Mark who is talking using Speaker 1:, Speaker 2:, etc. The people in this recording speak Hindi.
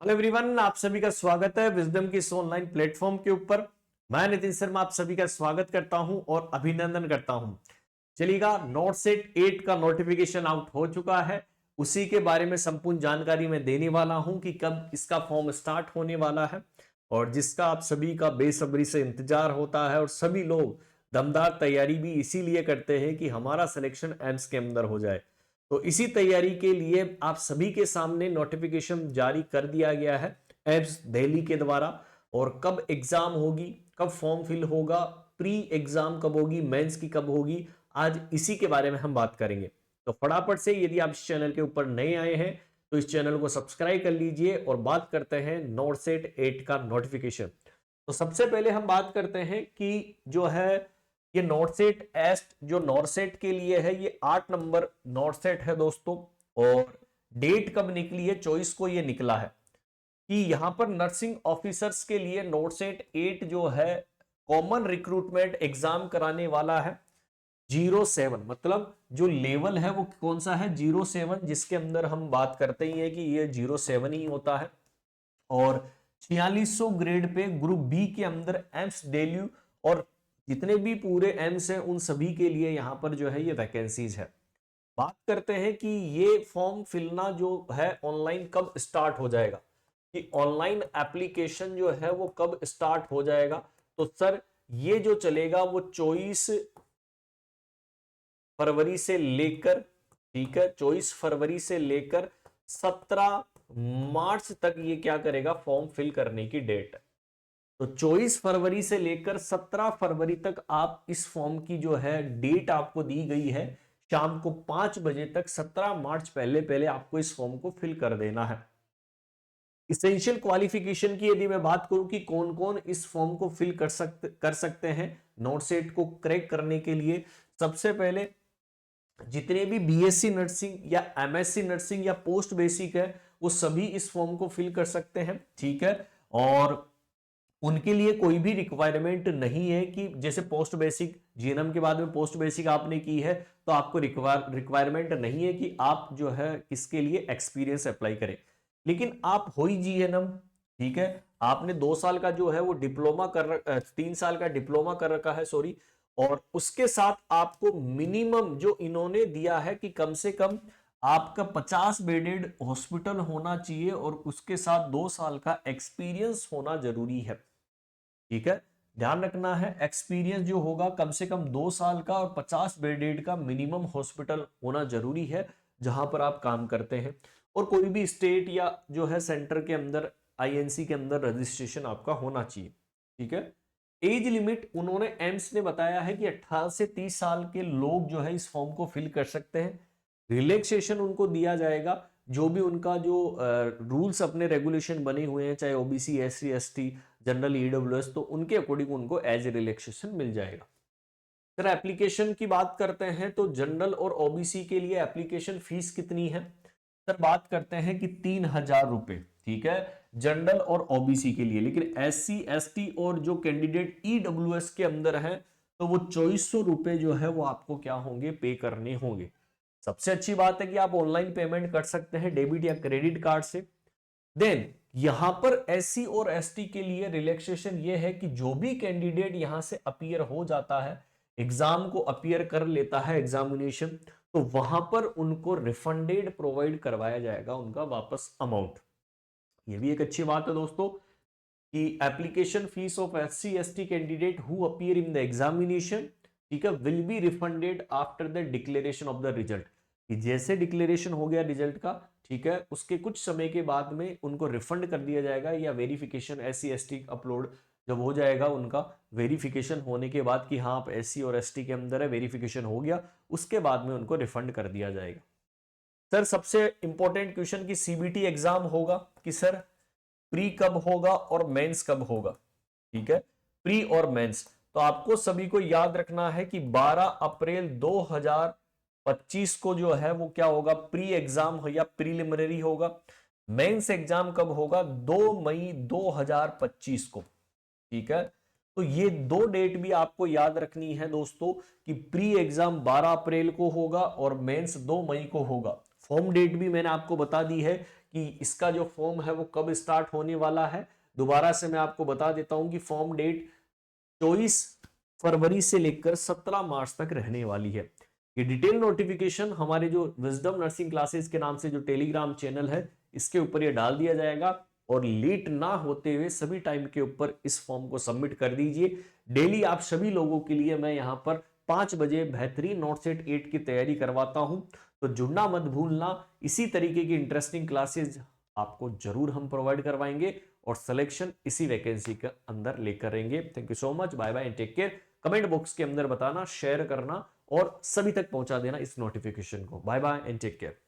Speaker 1: हेलो एवरीवन, आप सभी का स्वागत है विजडम की इस ऑनलाइन प्लेटफॉर्म के ऊपर। मैं नितिन शर्मा आप सभी का स्वागत करता हूं और अभिनंदन करता हूं। चलिएगा, नोट सेट 8 का नोटिफिकेशन आउट हो चुका है। उसी के बारे में संपूर्ण जानकारी मैं देने वाला हूं कि कब इसका फॉर्म स्टार्ट होने वाला है और जिसका आप सभी का बेसब्री से इंतजार होता है और सभी लोग दमदार तैयारी भी इसीलिए करते हैं कि हमारा सिलेक्शन एम्स के अंदर हो जाए। तो इसी तैयारी के लिए आप सभी के सामने नोटिफिकेशन जारी कर दिया गया है एम्स दिल्ली के द्वारा। और कब एग्जाम होगी, कब फॉर्म फिल होगा, प्री एग्जाम कब होगी, मेंस की कब होगी, आज इसी के बारे में हम बात करेंगे। तो फटाफट से यदि आप इस चैनल के ऊपर नए आए हैं तो इस चैनल को सब्सक्राइब कर लीजिए और बात करते हैं नोट सेट 8 का नोटिफिकेशन। तो सबसे पहले हम बात करते हैं कि जो है ये नॉर्सेट एस्ट जो नॉर्सेट के लिए है, ये 8 नंबर नॉर्सेट है दोस्तों। और डेट कब निकली है, 24 को ये निकला है कि यहां पर नर्सिंग ऑफिसर्स के लिए नॉर्सेट 8 जो है कॉमन रिक्रूटमेंट एग्जाम कराने वाला है। 07 मतलब जो लेवल है वो कौन सा है, 07, जिसके अंदर हम बात करते ही है कि ये 07 ही होता है। और 4600 ग्रेड पे ग्रुप बी के अंदर एम्स डेल्यू और जितने भी पूरे एम्स हैं उन सभी के लिए यहां पर जो है ये वैकेंसीज है। बात करते हैं कि ये फॉर्म फिलना जो है ऑनलाइन कब स्टार्ट हो जाएगा, कि ऑनलाइन एप्लीकेशन जो है वो कब स्टार्ट हो जाएगा। तो सर ये जो चलेगा वो 24 फरवरी से लेकर, ठीक है, 24 फरवरी से लेकर 17 मार्च तक ये क्या करेगा, फॉर्म फिल करने की डेट है। तो 24 फरवरी से लेकर 17 फरवरी तक आप इस फॉर्म की जो है डेट आपको दी गई है, शाम को 5 बजे तक 17 मार्च पहले पहले आपको इस फॉर्म को फिल कर देना है। इसेंशियल क्वालिफिकेशन की यदि मैं बात करूं कि कौन कौन इस फॉर्म को फिल कर सकते हैं नोट सेट को क्रैक करने के लिए, सबसे पहले जितने भी बीएससी नर्सिंग या एमएससी नर्सिंग या पोस्ट बेसिक है वो सभी इस फॉर्म को फिल कर सकते हैं, ठीक है। और उनके लिए कोई भी रिक्वायरमेंट नहीं है कि जैसे पोस्ट बेसिक जीएनएम के बाद में पोस्ट बेसिक आपने की है तो आपको रिक्वायरमेंट नहीं है कि आप जो है किसके लिए एक्सपीरियंस अप्लाई करें। लेकिन आप हो ही जीएनएम, ठीक है, आपने 2 साल का जो है वो डिप्लोमा 3 साल का डिप्लोमा कर रखा है, सॉरी। और उसके साथ आपको मिनिमम जो इन्होंने दिया है कि कम से कम आपका 50 बेडेड हॉस्पिटल होना चाहिए और उसके साथ 2 साल का एक्सपीरियंस होना जरूरी है, ठीक है। ध्यान रखना है एक्सपीरियंस जो होगा कम से कम 2 साल का और 50 बेडेड का मिनिमम हॉस्पिटल होना जरूरी है जहां पर आप काम करते हैं। और कोई भी स्टेट या जो है सेंटर के अंदर आईएनसी के अंदर रजिस्ट्रेशन आपका होना चाहिए, ठीक है। एज लिमिट उन्होंने एम्स ने बताया है कि 18 से 30 साल के लोग जो है इस फॉर्म को फिल कर सकते हैं। रिलैक्सेशन उनको दिया जाएगा, जो भी उनका जो रूल्स अपने रेगुलेशन बने हुए हैं, चाहे OBC SC ST general EWS, तो उनके अकॉर्डिंग उनको एज रिलैक्सेशन मिल जाएगा। सर एप्लीकेशन की बात करते हैं तो जनरल और ओबीसी के लिए एप्लीकेशन फीस कितनी है, सर बात करते हैं कि 3000 रुपए, ठीक है, जनरल और ओबीसी के लिए। लेकिन एससी एसटी और जो कैंडिडेट ईडब्ल्यूएस के अंदर है तो वो 2400 रुपए जो है वो आपको क्या होंगे, पे करने होंगे। सबसे अच्छी बात है कि आप ऑनलाइन पेमेंट कर सकते हैं डेबिट या क्रेडिट कार्ड से। देन यहां पर एससी और एसटी के लिए रिलैक्सेशन ये है कि जो भी कैंडिडेट यहां से अपीयर हो जाता है, एग्जाम को अपीयर कर लेता है एग्जामिनेशन, तो वहां पर उनको रिफंडेड प्रोवाइड करवाया जाएगा उनका वापस अमाउंट। ये भी एक अच्छी बात है दोस्तों कि application fees of SC ST candidate who appear in the examination, ठीक है, will be refunded after the declaration of the result. कि जैसे डिक्लेरेशन हो गया रिजल्ट का, ठीक है, उसके कुछ समय के बाद में उनको रिफंड कर दिया जाएगा, या वेरिफिकेशन एससी एसटी अपलोड जब हो जाएगा उनका वेरिफिकेशन होने के बाद कि हाँ आप एससी और एसटी के अंदर है, वेरिफिकेशन हो गया, उसके बाद में उनको रिफंड कर दिया जाएगा। सर सबसे इंपॉर्टेंट क्वेश्चन की सीबीटी एग्जाम होगा कि सर प्री कब होगा और मेंस कब होगा, ठीक है, प्री और मेंस। तो आपको सभी को याद रखना है कि 12 अप्रैल 2025 को जो है वो क्या होगा, प्री एग्जाम हो या प्रीलिमिनरी होगा। मेंस एग्जाम कब होगा, 2 मई 2025 को, ठीक है। तो ये दो डेट भी आपको याद रखनी है दोस्तों कि प्री एग्जाम 12 अप्रैल को होगा और मेंस 2 मई को होगा। फॉर्म डेट भी मैंने आपको बता दी है कि इसका जो फॉर्म है वो कब स्टार्ट होने वाला है। दोबारा से मैं आपको बता देता हूं कि फॉर्म डेट 24 फरवरी से लेकर 17 मार्च तक रहने वाली है। ये डिटेल नोटिफिकेशन हमारे जो विजडम नर्सिंग क्लासेस के नाम से जो टेलीग्राम चैनल है इसके ऊपर ये डाल दिया जाएगा, और लेट ना होते हुए सभी टाइम के ऊपर इस फॉर्म को सबमिट कर दीजिए। डेली आप सभी लोगों के लिए मैं यहां पर 5 बजे बेहतरीन नोट सेट 8 की तैयारी करवाता हूं, तो जुड़ना मत भूलना। इसी तरीके की इंटरेस्टिंग क्लासेस आपको जरूर हम प्रोवाइड करवाएंगे और सिलेक्शन इसी वैकेंसी के अंदर लेकर रहेंगे। Thank you so much, bye bye and take care. Comment box के अंदर बताना, शेयर करना और सभी तक पहुंचा देना इस नोटिफिकेशन को। Bye bye and take care.